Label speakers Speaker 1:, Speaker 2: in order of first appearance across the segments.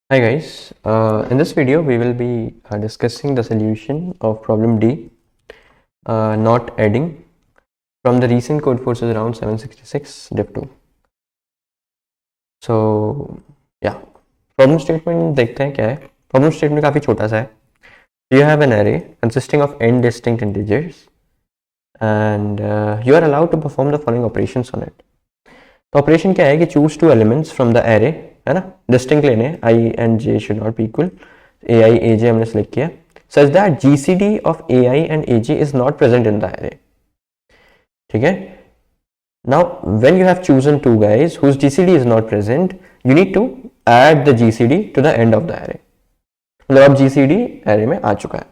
Speaker 1: Hi guys, in this video we will be discussing the solution of problem D, not adding, from the recent code forces round 766 div 2. So yeah, problem statement देखते हैं क्या है. Problem statement काफ़ी छोटा सा है. You have an array consisting of n distinct integers and you are allowed to perform the following operations on it. तो operation क्या है कि choose two elements from the array, है ना, डिस्टिंक्ट लेने, i and j should not be equal, a i a j हमने select किया, such that GCD of a i and a j is not present in the array. ठीक है. Now when you have chosen two guys whose GCD is not present, you need to add the GCD to the end of the array. मतलब अब GCD array में आ चुका है.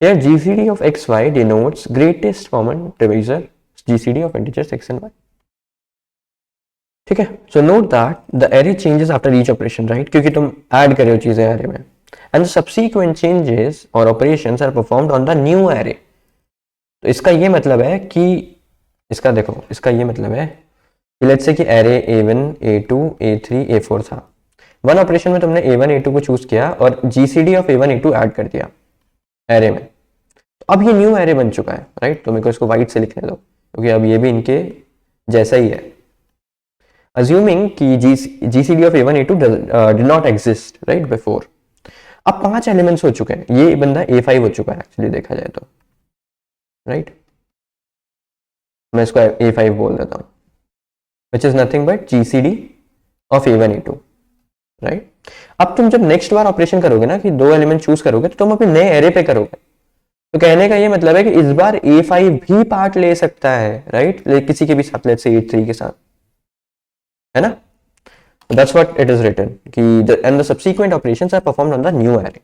Speaker 1: Here GCD of xy denotes greatest common divisor GCD of integers x and y. ठीक है. So note that the array changes after each operation, right, क्योंकि तुम add कर रहे हो चीजें एरे में, एंड सब्सीक्वेंट चेंजेस और operations are performed on the new array. तो इसका ये मतलब है कि इसका देखो, इसका ये मतलब है कि लेट्स से कि array a1 a2 a3 a4 था. वन ऑपरेशन में तुमने a1 a2 को चूज किया और GCD of a1 a2 add कर दिया एरे में. तो अब ये न्यू एरे बन चुका है, राइट. तो मेरे को इसको व्हाइट से लिखने दो क्योंकि अब ये भी इनके जैसा ही है. Assuming कि GCD of A1 A2 did not exist right before. अब 5 एलिमेंट्स हो चुके हैं. ये बंदा A5 हो चुका है एक्चुअली देखा जाए तो, राइट. मैं इसको A5 बोल देता हूँ, which is nothing but GCD of A1 A2, right. अब तुम जब नेक्स्ट बार ऑपरेशन करोगे ना कि 2 एलिमेंट चूज करोगे तो तुम अपने नए एरे पे करोगे. तो कहने का ये मतलब है कि इस बार A5 भी पार्ट ले सकता है, राइट, किसी के भी साथ, लेट्स से A3 के साथ, है ना. That's what it is written कि and the subsequent operations are performed on the new array.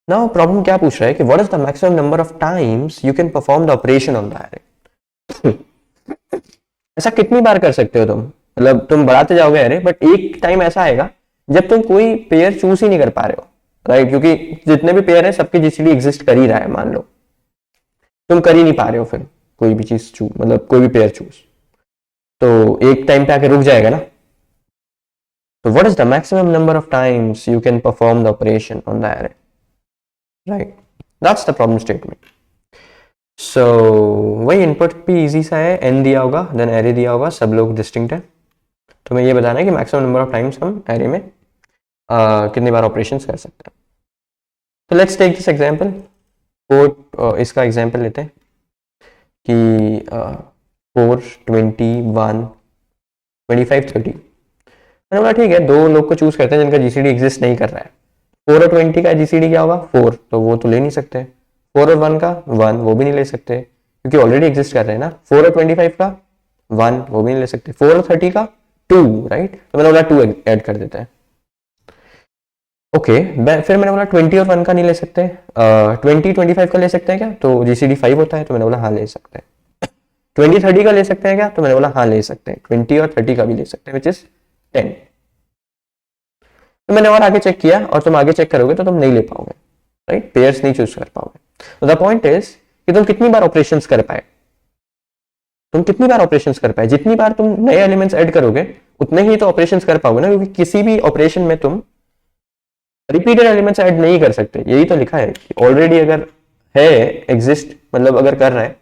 Speaker 1: Now problem क्या पूछ रहा है कि what is the maximum number of times you can perform the operation on the array. ऐसा कितनी बार कर सकते हो तुम, मतलब तुम बढ़ाते जाओगे एरे, बट एक टाइम ऐसा आएगा जब तुम कोई पेयर चूज ही नहीं कर पा रहे हो, राइट, क्योंकि जितने भी पेयर है सबके जीसीडी एग्जिस्ट कर ही रहा है. मान लो तुम कर ही नहीं पा रहे हो फिर कोई भी चीज चूज, मतलब कोई भी पेयर चूज, तो एक टाइम पे आके रुक जाएगा ना. So what is the maximum number of times you can perform the operation on the array? Right. That's the problem statement. So वही input भी easy सा है, n दिया होगा, then array दिया होगा, सब लोग distinct है. तो मैं ये बताना है कि maximum number of times हम array में कितनी बार operations कर सकते हैं. So let's take this example. इसका example लेते हैं कि 4, 21, 25, 30. मैंने बोला ठीक है, 2 लोग को चूज करते हैं जिनका जीसीडी एग्जिस्ट नहीं कर रहा है. 4 और 20 का जीसीडी क्या होगा 4, तो वो तो ले नहीं सकते. 4 और 1 का 1, वो भी नहीं ले सकते क्योंकि ऑलरेडी एग्जिस्ट कर रहे हैं ना. 4 और 25 का 1, वो भी नहीं ले सकते. 4 और 30 का 2, राइट, तो मैंने बोला 2 ऐड कर देते हैं. ओके, फिर मैंने बोला 20 और 1 का नहीं ले सकते. 20 25 का ले सकते हैं क्या, तो जीसीडी 5 होता है, तो मैंने बोला हाँ ले सकते हैं. 20 30 का ले सकते हैं क्या, तो मैंने बोला हाँ ले सकते हैं. 20 और 30 का भी ले सकते हैं, विच इज 10. तो मैंने और आगे चेक किया और तुम आगे चेक करोगे तो तुम नहीं ले पाओगे, राइट, पेयर्स नहीं चूज कर पाओगे. तो द पॉइंट इज कि तुम कितनी बार ऑपरेशंस कर पाए, जितनी बार तुम नए एलिमेंट्स ऐड करोगे उतने ही तो ऑपरेशंस कर पाओगे ना, क्योंकि किसी भी ऑपरेशन में तुम रिपीटेड एलिमेंट्स ऐड नहीं कर सकते. यही तो लिखा है कि ऑलरेडी अगर है एग्जिस्ट, मतलब अगर कर रहा है,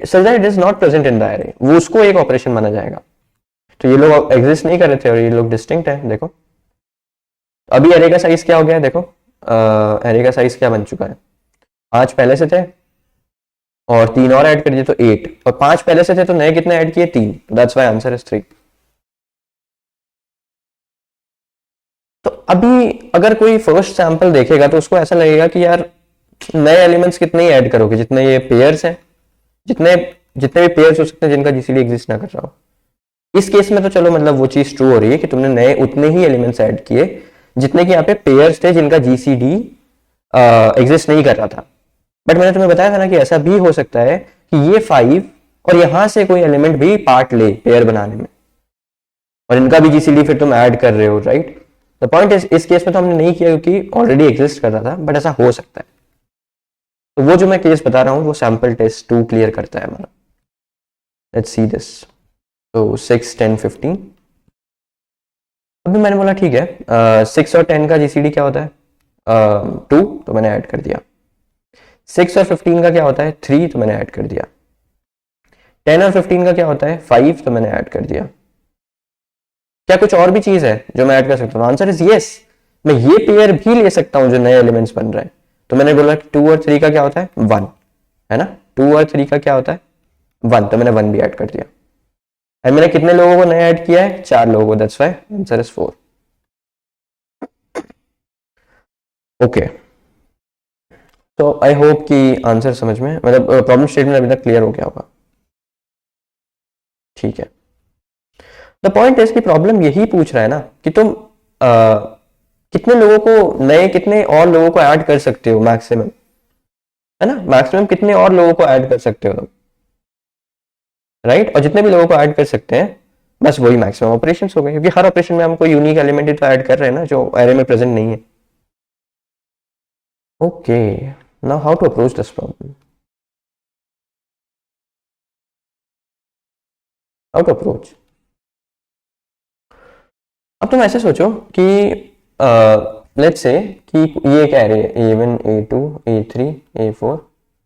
Speaker 1: so that it is not present in the array, वो उसको एक ऑपरेशन माना जाएगा. तो ये लोग एग्जिस्ट नहीं कर रहे थे और ये लोग डिस्टिंक्ट है. देखो अभी एरे का साइज क्या हो गया है, देखो एरे का साइज क्या बन चुका है. 5 पहले से थे और 3 और ऐड कर दिए तो 8, और 5 पहले से थे तो नए कितने ऐड किए 3. That's why answer is 3. तो अभी अगर कोई फर्स्ट सैंपल देखेगा तो उसको ऐसा लगेगा कि यार नए एलिमेंट्स कितने ही ऐड करोगे, जितने ये पेयर्स हैं, जितने भी पेयर्स हो सकते हैं जिनका जीसीडी एग्जिस्ट ना कर रहा हो. इस केस में तो चलो मतलब वो चीज ट्रू हो रही है कि तुमने नए उतने ही एलिमेंट्स ऐड किए जितने कि यहाँ पे पेयर्स थे जिनका जीसीडी एग्जिस्ट नहीं कर रहा था. बट मैंने तुम्हें बताया था ना कि ऐसा भी हो सकता है कि ये 5 और यहां से कोई एलिमेंट भी पार्ट ले पेयर बनाने में, और इनका भी जीसीडी फिर तुम ऐड कर रहे हो, राइट. द पॉइंट इस केस में तो हमने नहीं किया क्योंकि ऑलरेडी एग्जिस्ट कर रहा था, बट ऐसा हो सकता है. तो वो जो मैं केस बता रहा हूँ वो सैंपल टेस्ट 2 क्लियर करता है हमारा. Let's see this. तो 6, 10, 15 अभी मैंने बोला ठीक है, 6 और 10 का जीसीडी क्या होता है 2, तो मैंने ऐड कर दिया। 6 और 15 का क्या होता है 3, तो मैंने ऐड कर दिया। 10 और 15 का क्या होता है 5, तो मैंने ऐड कर दिया। क्या कुछ और भी चीज है जो मैं ऐड कर सकता हूँ? Answer is yes. मैं ये पेयर भी ले सकता हूँ जो नए एलिमेंट्स बन रहे हैं। तो मैंने बोला 2 और 3 का क्या होता है 1, है ना। 2 और 3 का क्या होता है 1, तो मैंने 1 भी ऐड कर दिया। एंड मैंने कितने लोगों को नया ऐड किया है 4 लोगों को, that's why answer is 4। Okay, तो आई होप कि आंसर समझ में, मतलब प्रॉब्लम स्टेटमेंट अभी तक क्लियर हो गया होगा। ठीक है, द पॉइंट इज कि प्रॉब्लम यही पूछ रहा है ना कि तुम कितने लोगों को नए, कितने और लोगों को ऐड कर सकते हो मैक्सिमम, है ना। मैक्सिमम कितने और लोगों को ऐड कर सकते हो तुम, राइट। और जितने भी लोगों को ऐड कर सकते हैं बस वही मैक्सिमम ऑपरेशन हो गए, क्योंकि हर ऑपरेशन में हम कोई यूनिक एलिमेंट ही तो ऐड कर रहे हैं ना जो एरे में प्रेजेंट नहीं है। Okay, now how to approach this problem, how to approach. अब तुम ऐसे सोचो कि लेट्स से कि ये क्या एरे है A1 A2 A3 A4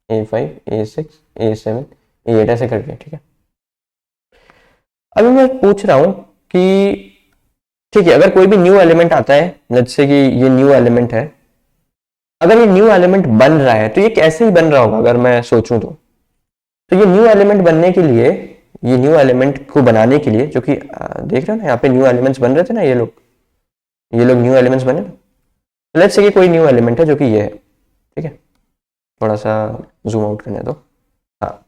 Speaker 1: A5 A6 A7 A8 ऐसे करके, ठीक है। अभी मैं पूछ रहा हूं कि ठीक है, अगर कोई भी न्यू एलिमेंट आता है, लेट्स से कि ये न्यू एलिमेंट है, अगर ये न्यू एलिमेंट बन रहा है तो ये कैसे ही बन रहा होगा अगर मैं सोचूं तो ये न्यू एलिमेंट बनने के लिए, ये न्यू एलिमेंट को बनाने के लिए, जो कि देख रहे हो ना यहाँ पे न्यू एलिमेंट्स बन रहे थे ना, ये लोग न्यू एलिमेंट्स बने ना। लेट्स से कि कोई न्यू एलिमेंट है जो कि ये है, ठीक है। थोड़ा सा जूम आउट करने दो। हाँ,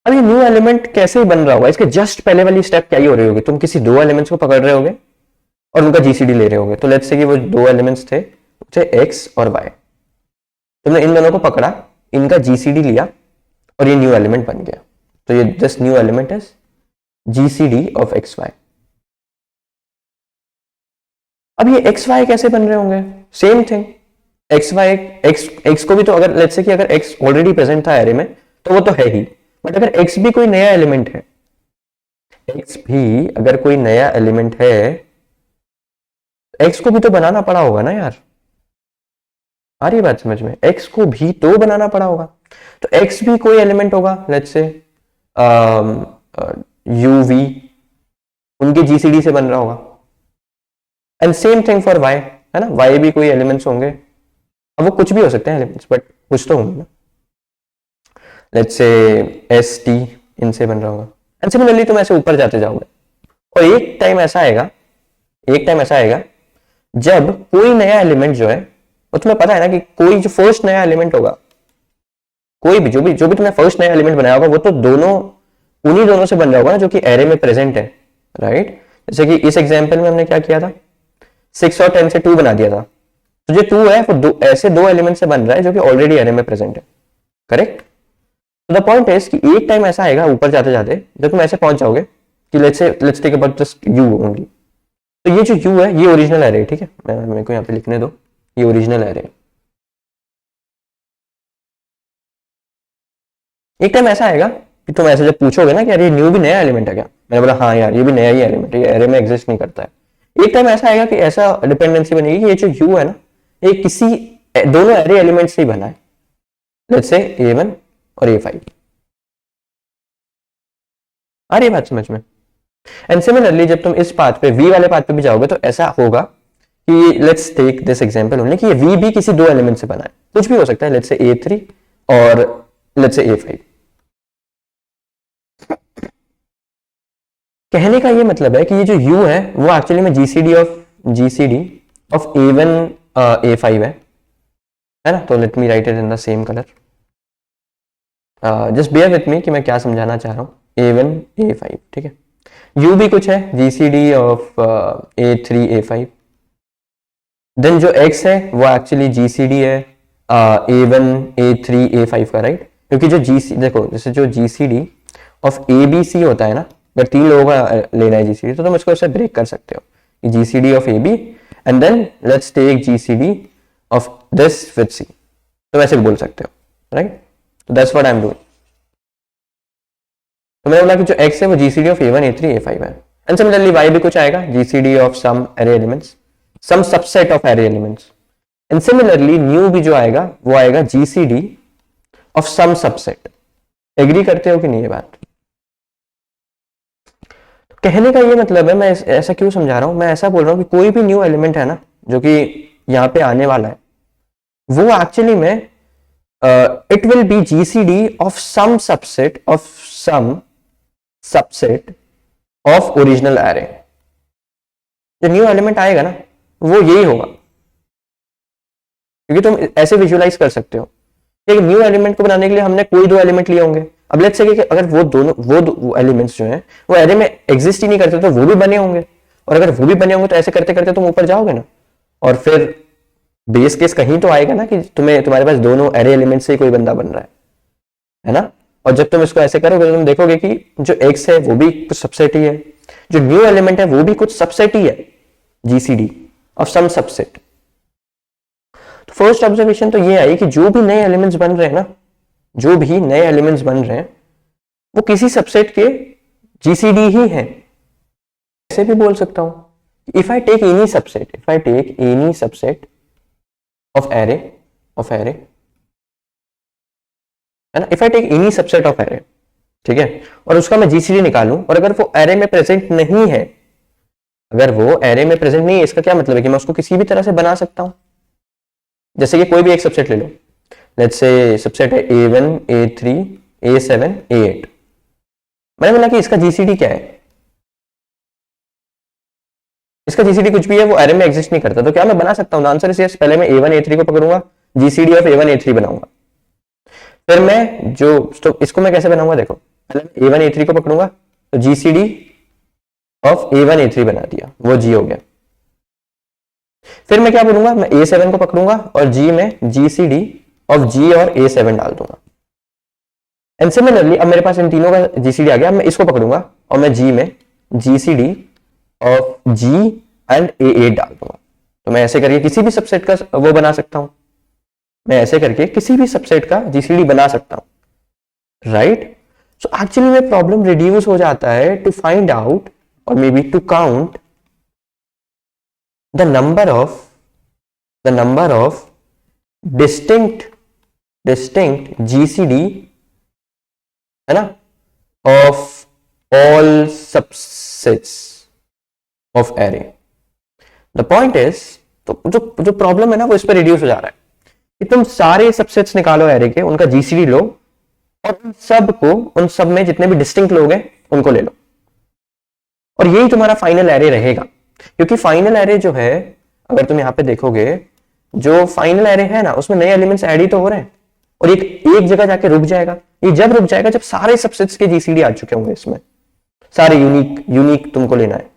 Speaker 1: अब ये न्यू एलिमेंट कैसे ही बन रहा होगा, इसके जस्ट पहले वाली स्टेप क्या ही हो रही होगी, तुम किसी दो एलिमेंट्स को पकड़ रहे होगे और उनका जीसीडी ले रहे होगे। तो लेट्स से कि वो दो एलिमेंट्स थे एक्स और वाई, तुमने इन दोनों को पकड़ा, इनका जीसीडी लिया और ये न्यू एलिमेंट बन गया। तो ये this new element is GCD of x y. अब ये एक्स वाई कैसे बन रहे होंगे, same thing, x y x को भी, तो अगर लेट्स से कि अगर एक्स ऑलरेडी प्रेजेंट था एरे में तो वो तो है ही, बट अगर एक्स भी कोई नया एलिमेंट है, एक्स भी अगर कोई नया एलिमेंट है, एक्स को भी तो बनाना पड़ा होगा ना यार। आ रही बात समझ में, एक्स को भी तो बनाना पड़ा होगा। तो एक्स भी कोई एलिमेंट होगा, लेट्स से यू वी, उनके जीसीडी से बन रहा होगा। And same thing for y, है ना, वाई भी कोई एलिमेंट्स होंगे। अब वो कुछ भी हो सकते हैं एलिमेंट्स, बट कुछ तो होंगे ना। लेट्स से एस टी इनसे बन रहा होगा। एंड सिमिलरली तुम ऐसे ऊपर जाते जाओगे और एक टाइम ऐसा आएगा जब कोई नया एलिमेंट जो है, और तुम्हें पता है ना कि कोई जो फर्स्ट नया एलिमेंट होगा, कोई भी जो भी तुमने फर्स्ट नया एलिमेंट बनाया होगा वो तो दोनों, उन्हीं दोनों से बन रहा होगा ना जो कि एरे में प्रेजेंट है, राइट। जैसे कि इस एग्जांपल में हमने क्या किया था, 6 और 10 से 2 बना दिया था। तो जो 2 है वो ऐसे दो एलिमेंट से बन रहा है जो कि ऑलरेडी एरे में प्रेजेंट है, करेक्ट। तो द पॉइंट इज कि एक टाइम ऐसा आएगा ऊपर जाते जाते जब तुम ऐसे पहुंच जाओगे कि let's take about just U only. तो ये जो यू है ये ओरिजिनल एरे है, ठीक है। मेरे को यहाँ पे लिखने दो, ये ओरिजिनल एरे है। एक टाइम ऐसा आएगा कि तुम ऐसे जब पूछोगे ना कि यार ये न्यू भी नया एलिमेंट है क्या, मैंने बोला हाँ यार ये भी नया ही एलिमेंट है, ये एरे में एग्जिस्ट नहीं करता है। एक टाइम ऐसा आएगा कि ऐसा डिपेंडेंसी बनेगी कि ये जो यू है ना ये किसी दोनों एरे एलिमेंट से ही बना है, लेट्स से A1 और A5। आ रही बात समझ में। एंड सिमिलरली जब तुम इस पाथ पे V वाले पाथ पे भी जाओगे तो ऐसा होगा कि let's take this example only कि ये V भी किसी दो एलिमेंट से बना है, कुछ भी हो सकता है, लेट्स से A3 और लेट्स से A5। कहने का ये मतलब है कि ये जो U है वो एक्चुअली में जीसीडी ऑफ A1 A5 है ना। तो let me write it in the same colour, just bear with me कि मैं क्या समझाना चाह रहा हूं। A1 A5, ठीक है। U भी कुछ है GCD of A3 A5। Then जो X है वो एक्चुअली जीसीडी है A1 A3 A5 का, राइट। क्योंकि जो जीसी देखो, जैसे जो जीसीडी ऑफ ABC होता है ना, अगर 3 लोगों का लेना है जीसीडी तो तुम इसको ऐसे ब्रेक कर सकते हो, GCD of AB and then let's take GCD of this with C, तुम ऐसे भी बोल सकते हो, राइट। तो that's what I am doing. तो मैंने बोला कि जो X है वो GCD of A1 A3 A5 है। एंड सिमिलरली y भी कुछ आएगा, GCD of some array elements, some subset of array elements. And similarly new भी जो आएगा वो आएगा GCD of some subset. Agree करते हो कि नहीं ये बात? तो कहने का ये मतलब है, मैं ऐसा क्यों समझा रहा हूं, मैं ऐसा बोल रहा हूं कि कोई भी न्यू एलिमेंट है ना जो कि यहां पे आने वाला है, वो एक्चुअली में it will be GCD of some subset of original array. जो न्यू एलिमेंट आएगा ना वो यही होगा, क्योंकि तुम ऐसे विजुअलाइज कर सकते हो कि न्यू एलिमेंट को बनाने के लिए हमने कोई दो एलिमेंट लिए होंगे। अब लेट्स से कि अगर वो एलिमेंट्स जो हैं वो एरे में एग्जिस्ट ही नहीं करते तो वो भी बने होंगे, और अगर वो भी बने होंगे तो ऐसे करते करते तुम ऊपर जाओगे ना, और फिर बेस केस कहीं तो आएगा ना कि तुम्हारे पास दोनों एरे एलिमेंट से ही कोई बंदा बन रहा है ना। और जब तुम इसको ऐसे करोगे तो तुम देखोगे कि जो एक्स है वो भी कुछ सबसेट ही है, जो न्यू एलिमेंट है वो भी कुछ सबसेट ही है, जीसीडी ऑफ सम सबसेट। तो फर्स्ट ऑब्जर्वेशन तो ये आई कि जो भी नए एलिमेंट्स बन रहे हैं ना, जो भी नए एलिमेंट्स बन रहे हैं वो किसी सबसेट के जीसीडी ही हैं। ऐसे भी बोल सकता हूं, if I take any subset of array है ना, if I take any subset of array, ठीक है, और उसका मैं जीसीडी निकालूं, और अगर वो एरे में प्रेजेंट नहीं है, इसका क्या मतलब है कि मैं उसको किसी भी तरह से बना सकता हूं। जैसे कि कोई भी एक सबसेट ले लो, लेट्स से सबसेट है A1 A3 A7 A8। मैंने बोला कि इसका जीसीडी क्या है, इसका जीसीडी कुछ भी है, वो एरे में एग्जिस्ट नहीं करता, तो क्या मैं बना सकता हूं? Answer is yes. पहले मैं A1 A3 को पकड़ूंगा, जीसीडी ऑफ A1 A3 बनाऊंगा, फिर मैं तो इसको मैं कैसे बनाऊंगा, देखो पहले A1 A3 को पकड़ूंगा तो जीसीडी ऑफ A1 A3 बना दिया, वो जी हो गया। फिर मैं क्या बोलूंगा, मैं A7 को पकड़ूंगा और जी में जीसीडी ऑफ जी और A7 डाल दूंगा। एंड सिमिलरली अब मेरे पास इन तीनों का जीसीडी आ गया, मैं इसको पकड़ूंगा और मैं जी में GCD of ji and A8 डाल दूंगा। तो मैं ऐसे करके किसी भी सबसेट का वो बना सकता हूं, जीसीडी बना सकता हूं, राइट। सो एक्चुअली में प्रॉब्लम रिड्यूस हो जाता है टू फाइंड आउट और maybe to count the number of distinct GCD है ना of all subsets of array। the point is, तो जो प्रॉब्लम है ना वो इस पर रिड्यूस हो जा रहा है कि तुम सारे सबसेट्स निकालो एरे के, उनका जीसीडी लो और उन सब में जितने भी डिस्टिंक्ट लोग हैं उनको ले लो, और यही तुम्हारा फाइनल एरे रहेगा। क्योंकि फाइनल एरे जो है, अगर तुम यहां पे देखोगे, जो फाइनल एरे है ना उसमें नए एलिमेंट्स ऐड ही तो हो रहे हैं, और एक जगह जाके रुक जाएगा। ये जब रुक जाएगा जब सारे सबसेट्स के जीसीडी आ चुके होंगे, इसमें सारे यूनिक तुमको लेना है।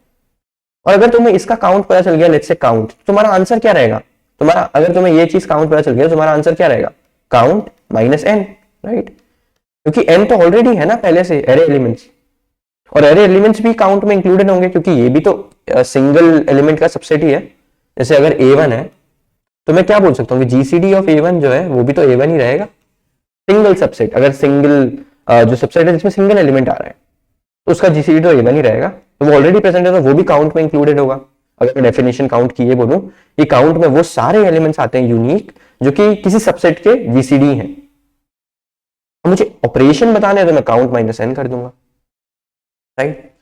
Speaker 1: और अगर तुम्हें इसका काउंट पता चल गया, लेट्स से काउंट, तुम्हारा आंसर क्या रहेगा? अगर तुम्हें ये चीज काउंट पता चल गया, तुम्हारा आंसर क्या रहेगा? Count minus n, right. क्योंकि n तो ऑलरेडी है ना पहले से एरे एलिमेंट्स, और एरे एलिमेंट्स भी काउंट में इंक्लूडेड होंगे, क्योंकि ये भी तो सिंगल एलिमेंट का सबसेट ही है। जैसे अगर A1 है तो मैं क्या बोल सकता हूँ कि जीसीडी ऑफ A1 जो है वो भी तो A1 ही रहेगा, सिंगल सबसेट। अगर जो सबसेट है जिसमें सिंगल एलिमेंट आ रहा है तो उसका जीसीडी तो A1 ही रहेगा, तो वो ऑलरेडी प्रेजेंट है तो वो भी काउंट में इंक्लूडेड होगा। अगर मैं डेफिनेशन काउंट की ये बोलूं, ये काउंट में वो सारे एलिमेंट्स आते हैं यूनिक जो कि किसी सबसेट के जीसीडी हैं। मुझे ऑपरेशन बताने तो मैं काउंट माइनस n कर दूंगा, राइट।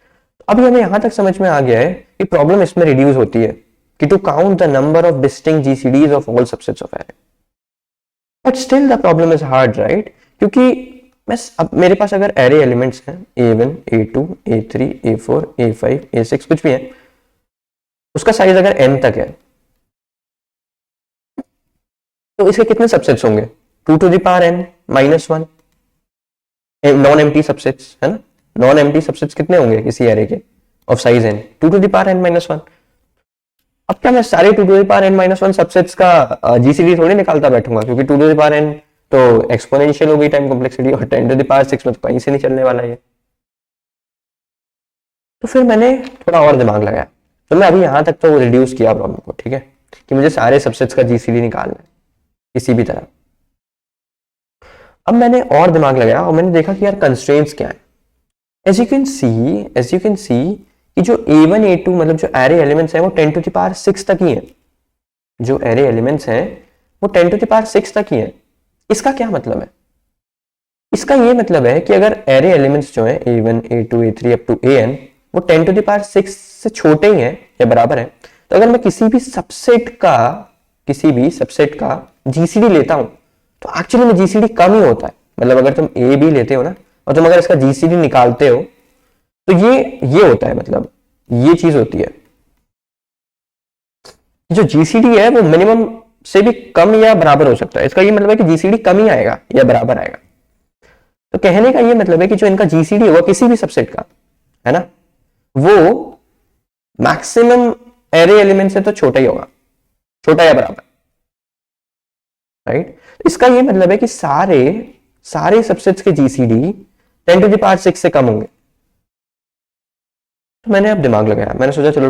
Speaker 1: अब हमें यहां तक समझ में आ गया है कि प्रॉब्लम इसमें रिड्यूस होती है कि to count the number of distinct GCDs of all subsets of array. But still the problem is hard, right. क्योंकि अब मेरे पास अगर एरे एलिमेंट्स हैं A1 A2 A3 A4 A5 A6 कुछ भी है, उसका साइज अगर n तक है तो इसके कितने सबसेट्स होंगे? 2 to the power n minus 1 non empty subsets, है ना। नॉन एम्प्टी सबसेट्स कितने होंगे किसी एरे के of size n? 2 to the power n minus 1। अब क्या मैं सारे 2 to the power n minus 1 subsets का जीसीडी थोड़ी निकालता बैठूंगा, क्योंकि 2 to the power n तो एक्सपोनेंशियल हो गई टाइम कॉम्प्लेक्सिटी, और 10 to the power 6 में तो कहीं से नहीं चलने वाला है। तो फिर मैंने थोड़ा और दिमाग लगाया, तो मैं अभी यहां तक तो रिड्यूस किया प्रॉब्लम को, ठीक है, कि मुझे सारे सबसेट्स का जीसीडी निकालना है किसी भी तरह। अब मैंने और दिमाग लगाया और मैंने देखा कि यार कंस्ट्रेंट्स क्या है। एज यू कैन सी कि जो A1 A2 मतलब जो एरे एलिमेंट्स हैं वो 10 टू द पावर 6 तक ही हैं, जो एरे एलिमेंट्स हैं वो 10 टू द पावर 6 तक ही हैं। इसका क्या मतलब है? इसका ये मतलब है कि अगर एरे एलिमेंट्स जो हैं A1 A2 A3 up to AN वो 10 टू द पावर 6 से छोटे ही हैं या बराबर है, तो अगर मैं किसी भी सबसेट का जीसीडी लेता हूं तो एक्चुअली में जीसीडी कम ही होता है। मतलब अगर तुम ए बी लेते हो ना और तुम अगर इसका जीसीडी निकालते हो तो ये होता है, मतलब ये चीज होती है। जो जीसीडी है वो मिनिमम से भी कम या बराबर हो सकता है। इसका ये मतलब है कि जीसीडी कम ही आएगा या बराबर आएगा। तो कहने का ये मतलब है कि जो इनका जीसीडी होगा किसी भी सबसेट का, है ना, वो मैक्सिमम एरे एलिमेंट से तो छोटा ही होगा, छोटा या बराबर, राइट। इसका ये मतलब है कि सारे सबसेट्स के जीसीडी 10 टू द पावर 6 से कम होंगे। तो मैंने अब दिमाग लगाया, मैंने सोचा चलो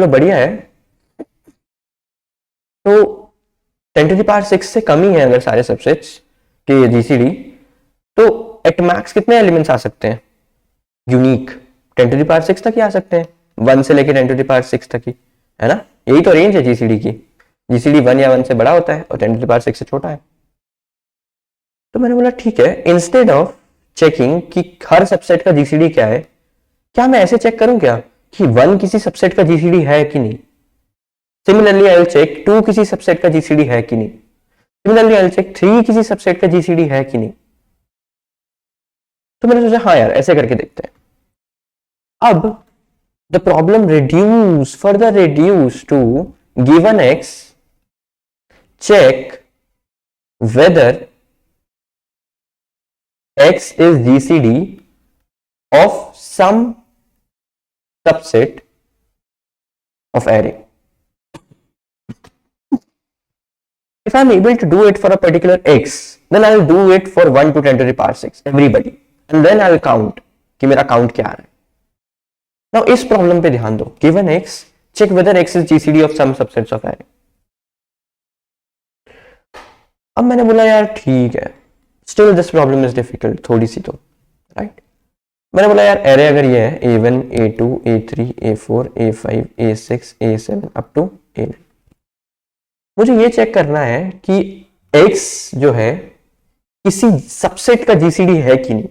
Speaker 1: बढ़िया है, तो 10 टू द पावर 6 से कम ही है अगर सारे सबसेट्स के जीसीडी, तो एट मैक्स कितने एलिमेंट्स आ सकते हैं यूनिक? 10 टू द पावर 6 तक ही आ सकते हैं, 1 से लेके 10 टू द पावर 6 तक ही, है ना। यही तो रेंज है जीसीडी की। जीसीडी 1 या 1 से बड़ा होता है और 10 टू द पावर 6 से छोटा है। तो मैंने बोला ठीक है, इंस्टेड ऑफ चेकिंग कि हर सबसेट का जीसीडी क्या है, क्या मैं ऐसे चेक करूं क्या कि 1 किसी सबसेट का जीसीडी है कि नहीं। सिमिलरली आई विल चेक 2 किसी सबसेट का जीसीडी है कि नहीं। सिमिलरली आई विल चेक 3 किसी सबसेट का जीसीडी है कि नहीं। तो मैंने सोचा हाँ यार ऐसे करके देखते हैं। अब the problem further reduce to given x, check whether x is GCD of some subset of array. If I am able to do it for a particular x, then I will do it for 1 to 10 to the power 6 everybody, and then I will count कि मेरा count क्या आ रहा है। Now इस problem पे ध्यान दो, given x, check whether x is GCD of some subsets of array. अब मैंने बोला यार ठीक है, still this problem is difficult थोड़ी सी तो, राइट। मैंने बोला यार एरे अगर ये है A1 A2 A3 A4 A5 A6 A7 up to A9, मुझे ये चेक करना है कि x जो है किसी सबसेट का जीसीडी है कि नहीं।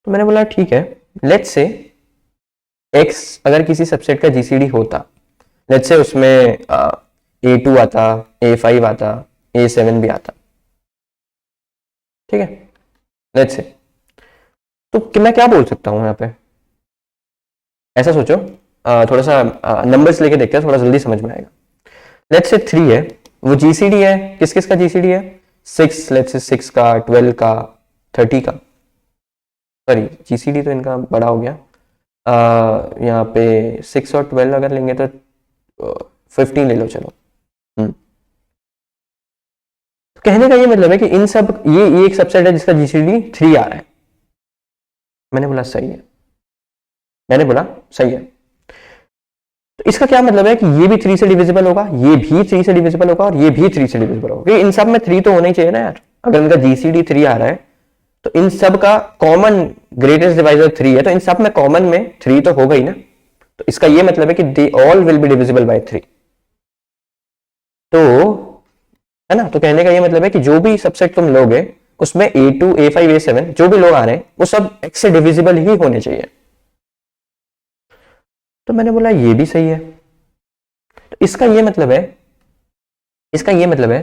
Speaker 1: तो मैंने बोला ठीक है, लेट्स से x अगर किसी सबसेट का जीसीडी होता, लेट्स से उसमें A2 आता, A5 आता, A7 भी आता, ठीक है, लेट्स से। तो मैं क्या बोल सकता हूं यहां पे, ऐसा सोचो, थोड़ा सा नंबर्स लेके देखते हैं, थोड़ा जल्दी समझ में आएगा। लेट्स से 3 है, वो जीसीडी है, किस किस का जीसीडी है? 6, लेट्स से 6 का, 12 का, 30 का, सॉरी जीसीडी तो इनका बड़ा हो गया, यहाँ पे 6 और 12 अगर लेंगे तो 15 ले लो चलो। कहने का ये मतलब है कि इन सब ये एक सबसेट है जिसका जीसीडी 3 आ रहा है। मैंने बोला सही है, तो इसका क्या मतलब है कि ये भी 3 से डिविजिबल होगा, ये भी 3 से डिविजिबल होगा और ये भी 3 से डिविजिबल होगा, क्योंकि इन सब में 3 तो होना ही चाहिए ना यार। अगर इनका जीसीडी 3 आ रहा है तो इन सब का कॉमन ग्रेटेस्ट डिवाइजर 3 है, तो इन सब में कॉमन में 3 तो होगा ही ना। तो इसका ये मतलब है कि they all will be divisible by 3, तो है ना। तो कहने का ये मतलब है कि जो भी सबसेट तुम लोगे उसमें A2 A5 A7 जो भी लोग आ रहे हैं वो सब x से डिविजिबल ही होने चाहिए। तो मैंने बोला ये भी सही है। तो इसका ये मतलब है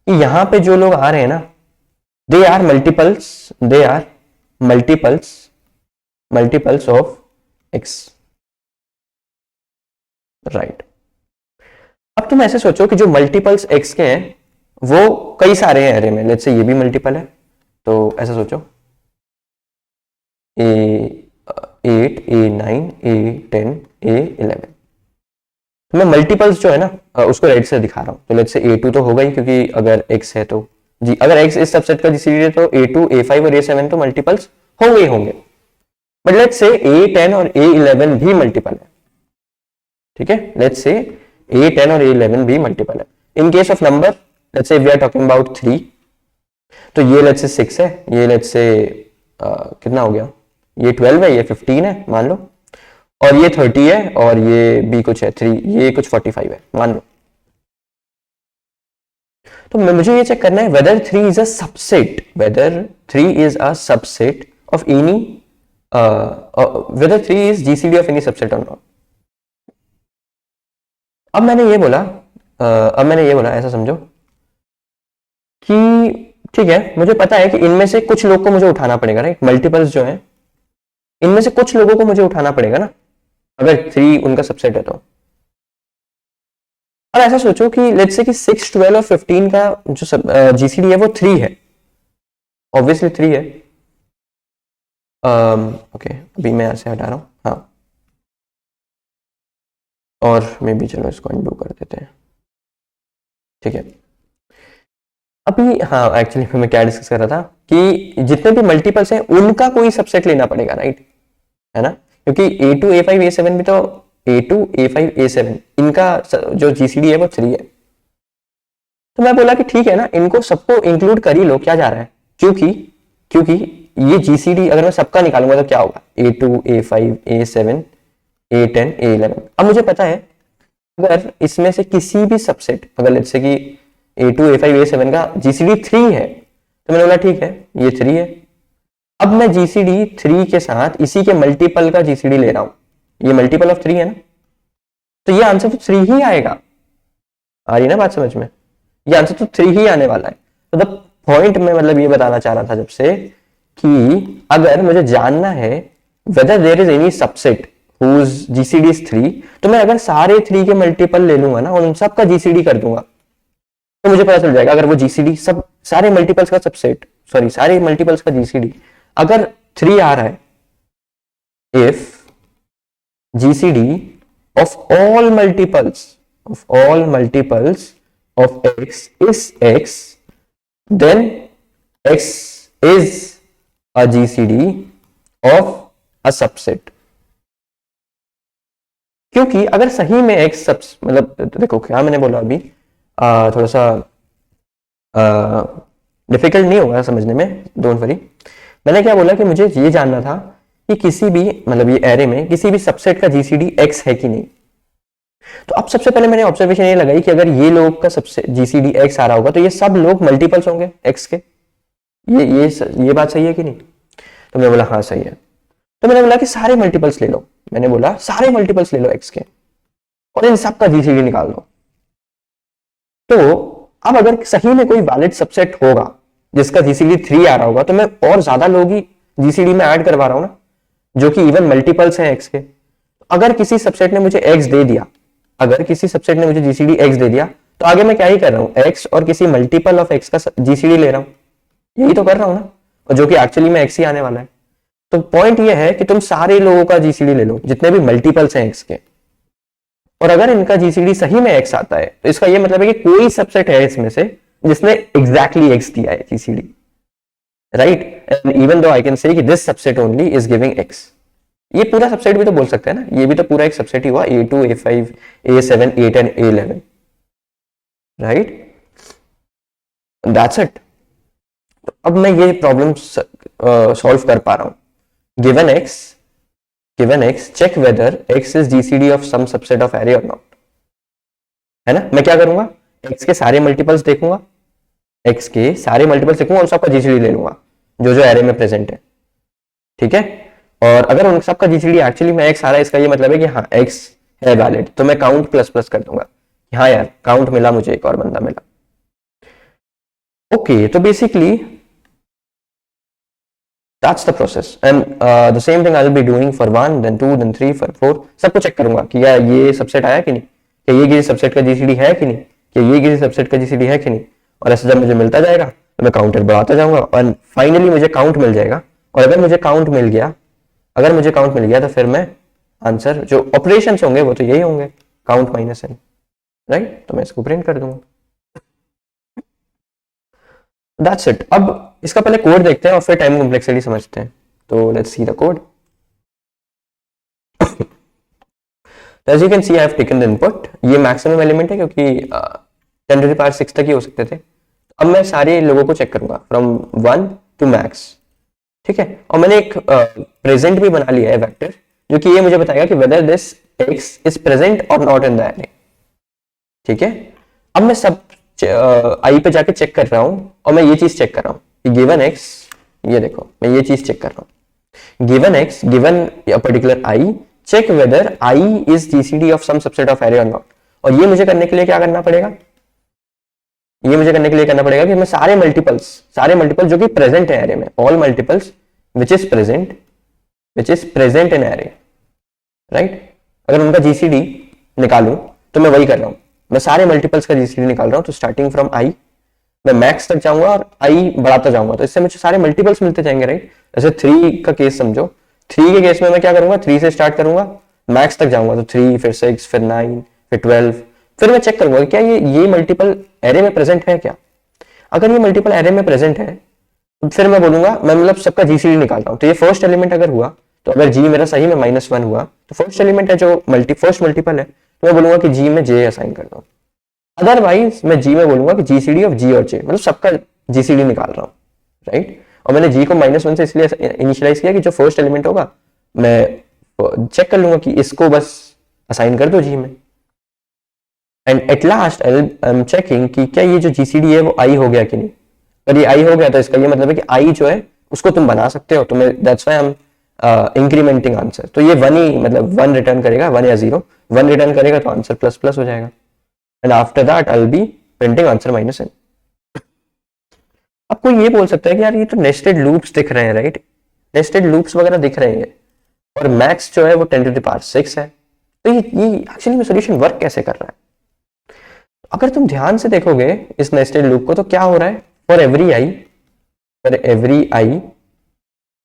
Speaker 1: कि यहां पे जो लोग आ रहे हैं ना, they are multiples of x, right. अब तुम ऐसे सोचो कि जो मल्टीपल्स x के हैं वो कई सारे हैं एरे में, लेट्स से ये भी मल्टीपल है, तो ऐसा सोचो A8 A9 A10 A11, तो मैं मल्टीपल्स जो है ना उसको राइट से दिखा रहा हूं। तो लेट्स से A2 तो होगा ही, क्योंकि अगर x है तो जी, अगर x इस सबसेट का जीसीडी है तो A2 A5 और A7 तो मल्टीपल्स होंगे। बट लेट्स से A10 और A11 भी मल्टीपल है, ठीक है, लेट्स से A10 और A11 भी मल्टीपल है। In case of number, let's say we are talking about 3, तो ये लेट्स से 6 है, ये लेट्स से कितना हो गया, ये 12 है, ये 15 है मान लो, और ये 30 है, और ये भी कुछ है 3, ये कुछ 45 है मान लो। तो मुझे ये चेक करना है whether 3 is a subset, whether 3 is a subset of any, whether 3 is GCD of any subset और नॉट। अब मैंने ये बोला ऐसा समझो कि ठीक है, मुझे पता है कि इनमें से कुछ लोग को मुझे उठाना पड़ेगा, राइट, मल्टीपल्स जो है इनमें से कुछ लोगों को मुझे उठाना पड़ेगा ना, अगर 3 उनका सबसेट है तो। अब ऐसा सोचो कि लेट्स से कि 6, 12 और 15 का जो जीसीडी है वो 3 है, ऑब्वियसली 3 है। ओके अभी मैं ऐसे हटा रहा हूँ, हाँ, और मे भी चलो इसको अनडू कर देते हैं, ठीक है। अभी हाँ, एक्चुअली मैं क्या डिस्कस कर रहा था कि जितने भी मल्टीपल्स हैं उनका कोई सबसेट लेना पड़ेगा, राइट, है ना, क्योंकि A2 A5 A7 भी तो A2 A5 A7 इनका जो जीसीडी है वो 3 है। तो मैं बोला कि ठीक है ना, इनको सबको इंक्लूड कर ही लो, क्या जा रहा है, क्योंकि ये जीसीडी अगर मैं सबका निकालूंगा तो क्या होगा, A2 A5 A7 A10 A11। अब मुझे पता है अगर इसमें से किसी भी सबसेट, अगर लेट्स से कि A2 A5 A7 का जीसीडी 3 है, तो मैंने बोला ठीक है ये 3 है। अब मैं जीसीडी 3 के साथ इसी के मल्टीपल का जीसीडी ले रहा हूं, ये मल्टीपल ऑफ 3 है ना, तो ये आंसर तो 3 ही आएगा। आ रही ना बात समझ में, ये आंसर तो 3 ही आने वाला है। तो द पॉइंट मैं मतलब ये बताना चाह रहा था जब से कि अगर मुझे जानना है whether there is any subset whose GCD is 3, तो मैं अगर सारे 3 के मल्टीपल ले लूंगा ना और उन सब का जीसीडी कर दूंगा तो मुझे पता चल जाएगा अगर वो जीसीडी सब सारे मल्टीपल्स का सबसेट, सॉरी सारे मल्टीपल्स का जीसीडी अगर 3 आ रहा है, if GCD of all multiples of x is x, then x is a GCD of a subset। क्योंकि अगर सही में x सब मतलब देखो क्या मैंने बोला अभी, थोड़ा सा डिफिकल्ट नहीं होगा समझने में, डोंट वरी। मैंने क्या बोला कि मुझे ये जानना था कि किसी भी मतलब ये एरे में किसी भी सबसेट का जीसीडी x है कि नहीं। तो अब सबसे पहले मैंने ऑब्जर्वेशन ये लगाई कि अगर ये लोग का सबसे जीसीडी x आ रहा होगा तो ये सब लोग मल्टीपल्स होंगे x के, ये बात सही है कि नहीं। तो मैंने बोला हाँ सही है। तो मैंने बोला कि सारे मल्टीपल्स ले लो, मैंने बोला सारे मल्टीपल्स ले लो x के और इन सब का जीसीडी निकाल दो। तो अब अगर सही में कोई वैलिड सबसेट होगा जिसका जीसीडी 3 आ रहा होगा तो मैं और ज्यादा लोग ही जीसीडी में ऐड करवा रहा हूं ना, जो कि इवन मल्टीपल्स हैं x के। अगर किसी सबसेट ने मुझे x दे दिया, अगर किसी सबसेट ने मुझे जीसीडी x दे दिया तो आगे मैं क्या ही कर रहा हूं, x और किसी मल्टीपल ऑफ x का जीसीडी ले रहा हूं, यही तो कर रहा हूं ना, और जो कि एक्चुअली में x ही आने वाला है। तो पॉइंट ये है कि तुम सारे लोगों का जीसीडी ले लो जितने भी मल्टीपल्स हैं x के, और अगर इनका जीसीडी सही में x आता है तो इसका ये मतलब है कि कोई सबसेट है इसमें से जिसने एग्जैक्टली x दिया है GCD, right, and even though I can say कि this subset only is giving x। ये पूरा सबसेट भी तो बोल सकते हैं ना, ये भी तो पूरा एक सबसेट ही हुआ, A2 A5 A7 A10 A11, right, that's it. अब मैं ये प्रॉब्लम सॉल्व कर पा रहा हूं, given x check whether x is GCD of some subset of array or not, है ना। मैं क्या करूंगा, x के सारे मल्टीपल्स देखूंगा, x के सारे मल्टीपल्स देखूंगा और सबका जीसीडी ले लूंगा जो जो एरे में प्रेजेंट है, ठीक है। और अगर उन सबका जीसीडी एक्चुअली में x आ रहा है, इसका ये मतलब है कि हाँ x है वैलिड, तो मैं काउंट प्लस प्लस कर दूंगा, हाँ यार काउंट मिला मुझे, एक और बंदा मिला। ओके तो basically that's the process and the same thing I will be doing for 1 then 2 then 3 for 4, सबको चेक करूंगा कि यार ये सबसेट आया कि नहीं, कि ये किसी सबसेट का जीसीडी है कि नहीं, कि ये किसी सबसेट का जीसीडी है कि नहीं। और ऐसे जब मुझे मिलता जाएगा तो मैं काउंटर बढ़ाता जाऊंगा और फाइनली मुझे काउंट मिल जाएगा। और अगर मुझे काउंट मिल गया तो फिर मैं आंसर जो ऑपरेशन होंगे वो तो यही होंगे, काउंट माइनस n, राइट। तो मैं इसको प्रिंट कर दूंगा, दैट्स इट। अब इसका पहले कोड देखते हैं और फिर टाइम कॉम्प्लेक्सिटी समझते हैं। तो let's see the code. As you can see I have taken the input, ये मैक्सिमम एलिमेंट है क्योंकि 10 to the power 6 तक ही हो सकते थे। अब मैं सारे लोगों को चेक करूंगा फ्रॉम 1 to max, ठीक है, और मैंने एक प्रेजेंट भी बना लिया है वेक्टर, जो कि ये मुझे बताएगा कि whether this x is present और नॉट इन द एरे। ठीक है, अब मैं सब आई पे जाके चेक कर रहा हूं और मैं ये चीज चेक कर रहा हूं कि गिवन x, ये देखो मैं ये चीज चेक कर रहा हूं, given x given a particular i, check whether i is GCD of some subset of array और नॉट। और ये मुझे करने के लिए क्या करना पड़ेगा, ये मुझे करने के लिए करना पड़ेगा कि मैं सारे मल्टीपल जो कि प्रेजेंट है एरे में, all multiples which is present in array, right, अगर उनका जीसीडी निकालूं तो मैं वही कर रहा हूं, मैं सारे मल्टीपल्स का जीसीडी निकाल रहा हूं। तो स्टार्टिंग फ्रॉम आई मैं मैक्स तक जाऊंगा और आई बढ़ाता जाऊंगा, तो इससे मुझे सारे मल्टीपल्स मिलते जाएंगे, राइट। जैसे 3 का केस समझो, 3 के केस में मैं क्या करूंगा, 3 से स्टार्ट करूंगा, मैक्स तक जाऊंगा, तो 3 फिर 6 फिर 9 फिर 12, फिर मैं चेक करूंगा क्या ये मल्टीपल एरे में प्रेजेंट है क्या। अगर ये मल्टीपल एरे में प्रेजेंट है तो फिर मैं बोलूंगा, मैं मतलब सबका जीसीडी निकाल रहा हूं, तो ये फर्स्ट एलिमेंट अगर हुआ, तो अगर जी मेरा सही में -1 हुआ तो फर्स्ट एलिमेंट है जो फर्स्ट मल्टीपल है, तो मैं बोलूंगा कि जी में जे असाइन कर दो। अदरवाइज मैं जी में बोलूंगा कि जीसीडी ऑफ जी और जे, मतलब सबका जीसीडी निकाल रहा हूँ, राइट। और मैंने जी को -1 से इसलिए इनिशियलाइज किया कि जो फर्स्ट एलिमेंट होगा मैं चेक कर लूंगा कि इसको बस असाइन कर दो जी में। And at last I am checking कि क्या ये जो जीसीडी है वो आई हो गया कि नहीं। अगर ये आई हो गया तो इसका ये मतलब है कि आई जो है उसको तुम बना सकते हो, तो मैं that's why I am incrementing answer. तो ये 1 ही मतलब 1 रिटर्न करेगा, 1 या 0, 1 रिटर्न करेगा तो आंसर ++ हो जाएगा। And after that I will be printing answer -n। अब कोई ये बोल सकता है कि यार ये तो नेस्टेड लूप्स दिख रहे हैं, राइट, नेस्टेड लूप्स वगैरह दिख रहे हैं और मैक्स जो है वो 10⁶ है, तो ये एक्चुअली में सॉल्यूशन वर्क कैसे कर रहा है। अगर तुम ध्यान से देखोगे इस नेस्टेड लूप को, तो क्या हो रहा है, for every I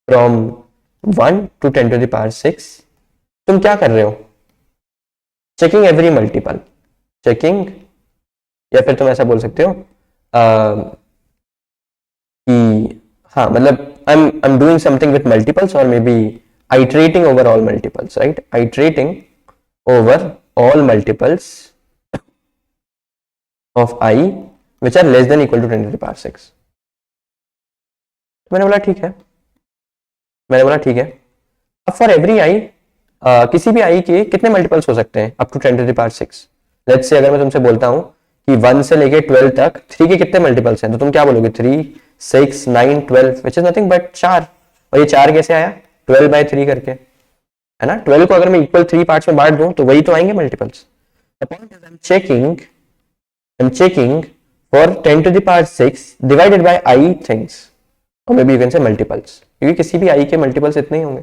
Speaker 1: from 1 to 10⁶ तुम क्या कर रहे हो, चेकिंग एवरी मल्टीपल, चेकिंग, या फिर तुम ऐसा बोल सकते हो कि हाँ मतलब I am doing something with multiples और maybe iterating over all multiples, right, iterating over all multiples of I which are less than equal to 10⁶। मैंने बोला ठीक है, अब फॉर एवरी आई किसी भी आई के कितने मल्टीपल्स हो सकते हैं अप टू 10⁶। लेट्स से अगर मैं तुमसे बोलता हूं कि 1 से लेके 12 तक 3 के कितने मल्टीपल्स हैं, तो तुम क्या बोलोगे, 3 6 9 12 विच इज नथिंग बट 4। और ये 4 कैसे आया, 12/3 करके, है ना। 12 को अगर मैं इक्वल 3 पार्ट्स में बांट दूं तो वही तो आएंगे multiples. The point is I'm checking for 10⁶ divided by I things, or maybe you can say multiples, क्योंकि किसी भी I के मल्टीपल्स इतने ही होंगे।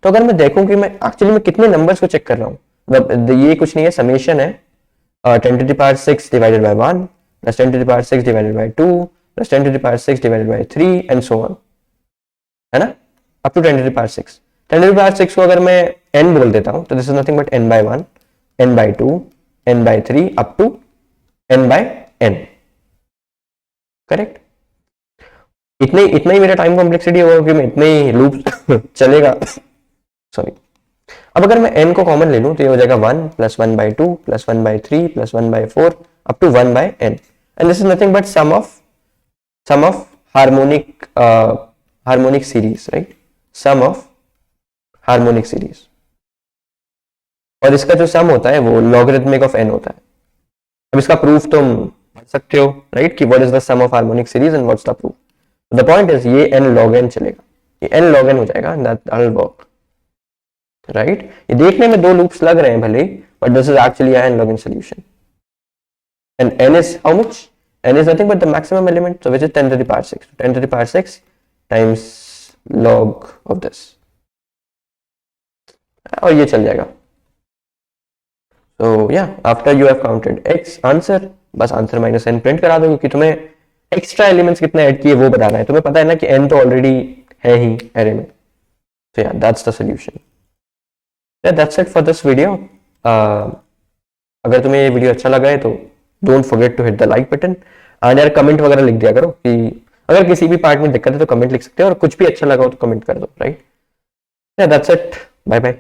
Speaker 1: तो अगर मैं देखूं कि मैं एक्चुअली में कितने नंबर्स को चेक कर रहा हूं, मतलब ये कुछ नहीं है, समेशन है 10⁶ divided by 1 plus 10⁶ divided by 2 plus 10⁶ divided by 3 and so on, है ना, up to 10⁶। 10⁶ को अगर मैं n बोल देता हूं तो this is nothing but n/1 n/2 n/3 up to n/n, correct. इतना ही मेरा टाइम कॉम्प्लेक्सिटी होगा कि मैं इतने ही लूप चलेगा सॉरी। अब अगर मैं n को कॉमन ले लूं तो ये हो जाएगा 1 + 1/2 + 1/3 + 1/4 up to 1/n, and this is nothing but sum of harmonic series, right, sum of harmonic series। और इसका जो सम होता है वो लॉगरिथमिक ऑफ n होता है। अब इसका प्रूफ तुम पढ़ सकते हो, राइट, कि what is the sum of harmonic series and what's the proof. The point is ये n log n चलेगा, ये n log n हो जाएगा, दैट विल वर्क, राइट। ये देखने में 2 लूप्स लग रहे हैं भले, but this is actually n log n solution. And n is how much, n is nothing but the maximum element, so which is 10⁶, 10⁶ times log of this, और ये चल जाएगा। So yeah, after you have counted x answer, बस answer -n print करा दो, क्योंकि तुम्हें extra elements कितने ऐड किए वो बताना है। तुम्हें पता है ना कि n तो ऑलरेडी है ही एरे में। So yeah, that's the solution. Yeah, that's it for this video. अगर तुम्हें ये वीडियो अच्छा लगा है तो don't forget to hit the like button, और यार कमेंट वगैरह लिख दिया करो कि अगर किसी भी पार्ट में दिक्कत है तो कमेंट लिख सकते हो, और कुछ भी अच्छा लगा हो तो कमेंट कर दो, right. Yeah, that's it. Bye bye.